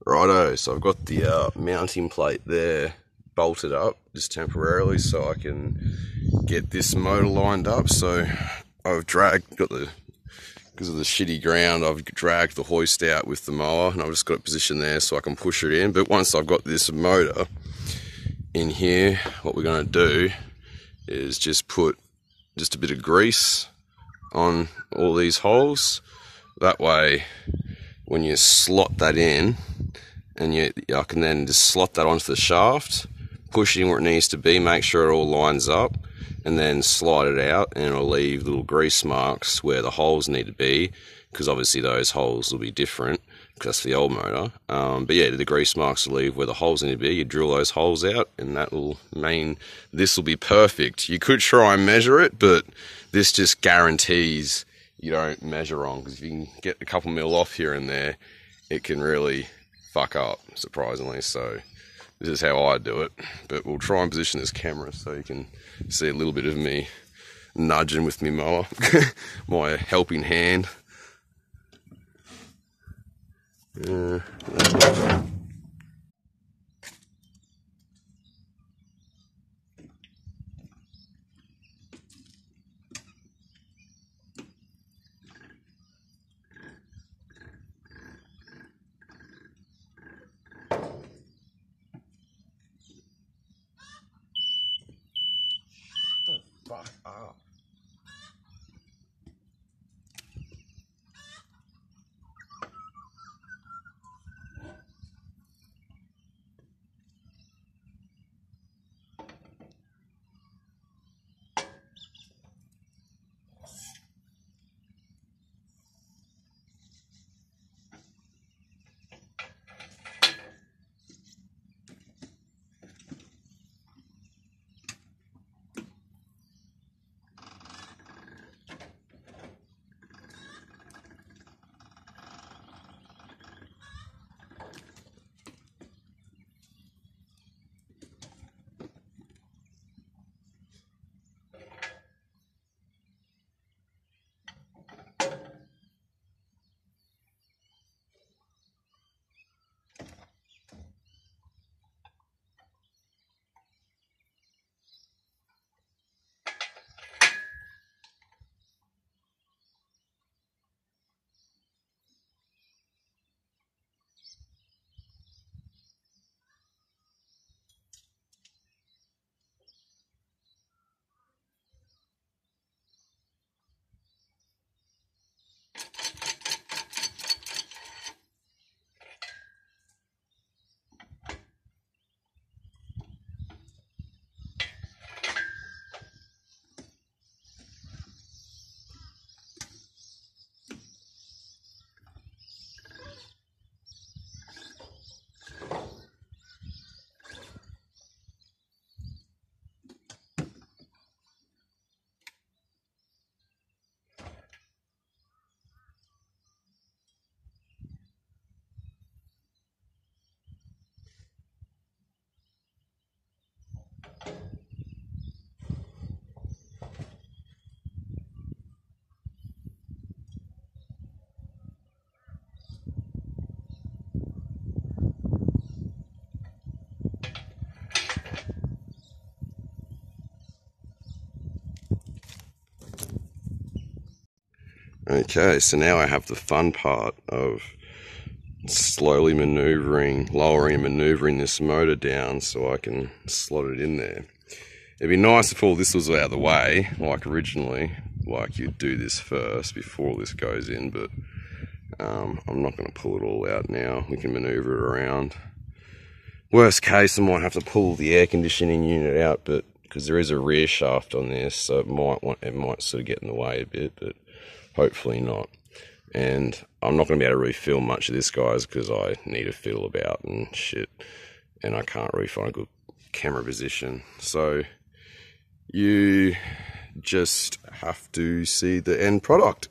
Righto, so I've got the mounting plate there bolted up just temporarily so I can get this motor lined up. So I've because of the shitty ground, I've dragged the hoist out with the mower and I've just got it positioned there so I can push it in. But once I've got this motor in here, what we're going to do is just put just a bit of grease on all these holes. That way, when you slot that in, and I can then just slot that onto the shaft, push it in where it needs to be, make sure it all lines up, and then slide it out, and it'll leave little grease marks where the holes need to be, because obviously those holes will be different, because that's the old motor. But yeah, the grease marks will leave where the holes need to be. You drill those holes out, and that will mean this will be perfect. You could try and measure it, but this just guarantees you don't measure wrong, because if you can get a couple mil off here and there, it can really fuck up, surprisingly. So this is how I do it, but we'll try and position this camera so you can see a little bit of me nudging with me mower, my helping hand. Fuck up. Okay, so now I have the fun part of slowly lowering and maneuvering this motor down so I can slot it in there. It'd be nice if all this was out of the way, like originally, like you'd do this first before all this goes in, but I'm not going to pull it all out now. We can maneuver it around. Worst case, I might have to pull the air conditioning unit out, but because there is a rear shaft on this, so it might sort of get in the way a bit, but hopefully not. And I'm not going to be able to really film much of this, guys, because I need to fiddle about and shit, and I can't really find a good camera position. So you just have to see the end product.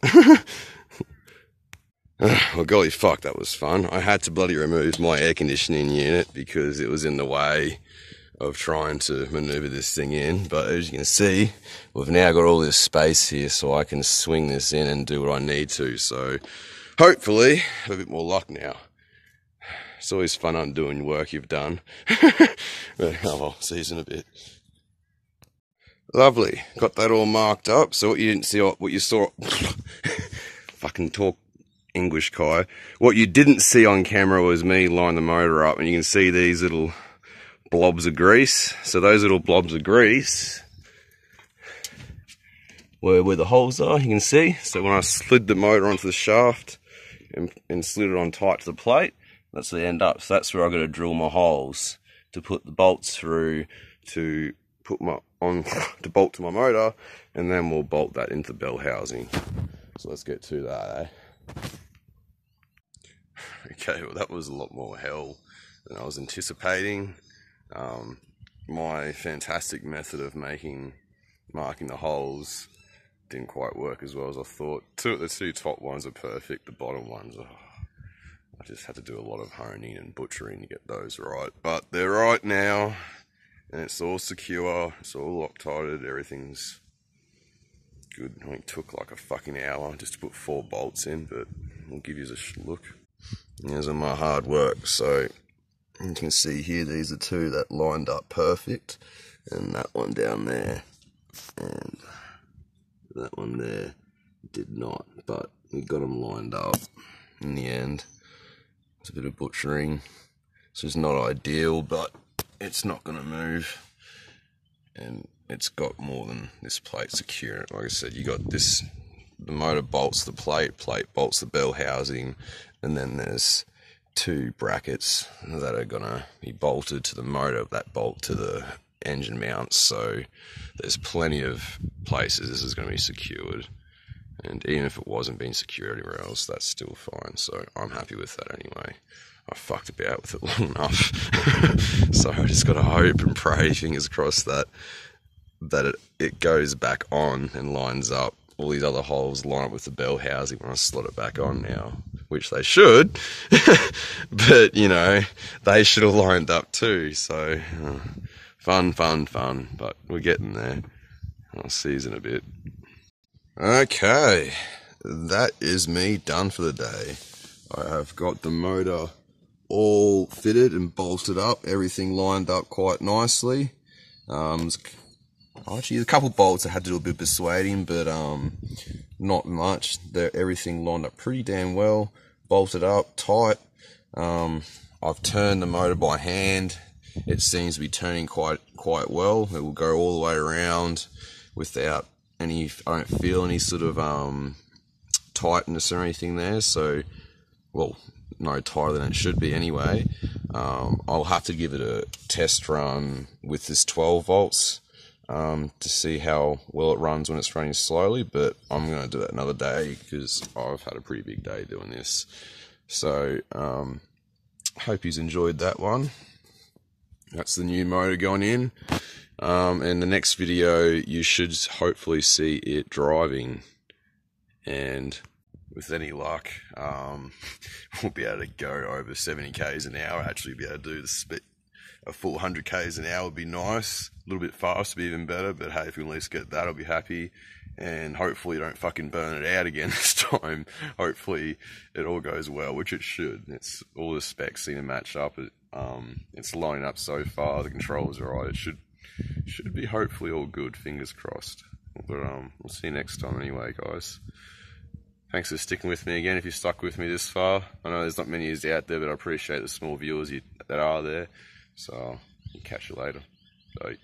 Well, golly fuck, that was fun. I had to bloody remove my air conditioning unit because it was in the way of trying to maneuver this thing in, but as you can see, we've now got all this space here so I can swing this in and do what I need to. So hopefully have a bit more luck now. It's always fun undoing work you've done. But oh well, see you in a bit. Lovely, got that all marked up. So what you didn't see, what you saw, fucking talk English, Kai. What you didn't see on camera was me line the motor up, and you can see these little blobs of grease. So those little blobs of grease where the holes are, you can see. So when I slid the motor onto the shaft and slid it on tight to the plate, that's the end up. So that's where I've got to drill my holes to put the bolts through to put my to bolt to my motor, and then we'll bolt that into the bell housing. So let's get to that, eh? Okay, well that was a lot more hell than I was anticipating. My fantastic method of marking the holes didn't quite work as well as I thought. The two top ones are perfect, the bottom ones, I just had to do a lot of honing and butchering to get those right. But they're right now, and it's all secure, it's all Loctited, everything's good. I think it took like a fucking hour just to put 4 bolts in, but I'll give you a look. Here's all my hard work. So you can see here, these are 2 that lined up perfect, and that one down there, and that one there did not, but we got them lined up in the end. It's a bit of butchering, so it's not ideal, but it's not going to move, and it's got more than this plate secure. Like I said, you got this, the motor bolts the plate, plate bolts the bell housing, and then there's 2 brackets that are gonna be bolted to the motor, that bolt to the engine mounts. So there's plenty of places this is going to be secured, and even if it wasn't being secured anywhere else, that's still fine. So I'm happy with that anyway. I fucked about with it long enough. So I just got to hope and pray, fingers crossed, that it goes back on and lines up. All these other holes line up with the bell housing when I slot it back on now, which they should. But, you know, they should have lined up too. So, fun, but we're getting there. I'll see you in a bit. Okay, that is me done for the day. I have got the motor all fitted and bolted up, everything lined up quite nicely. Actually, a couple bolts I had to do a bit of persuading, but not much. Everything lined up pretty damn well, bolted up tight. I've turned the motor by hand. It seems to be turning quite well. It will go all the way around without any, I don't feel any sort of tightness or anything there. So, well, no tighter than it should be anyway. I'll have to give it a test run with this 12 volts to see how well it runs when it's running slowly, but I'm going to do that another day because I've had a pretty big day doing this. So, hope you've enjoyed that one. That's the new motor going in. And the next video, you should hopefully see it driving, and with any luck, we'll be able to go over 70 k's an hour, actually be able to do a full 100 k's an hour would be nice. A little bit faster would be even better, but hey, if we can at least get that, I'll be happy. And hopefully don't fucking burn it out again this time. Hopefully it all goes well, which it should. It's all the specs seem to match up. It's lining up so far, the controls are right. It should be hopefully all good, fingers crossed. But we'll see you next time anyway, guys. Thanks for sticking with me again if you stuck with me this far. I know there's not many of you out there, but I appreciate the small viewers that are there. So, I'll catch you later. Bye.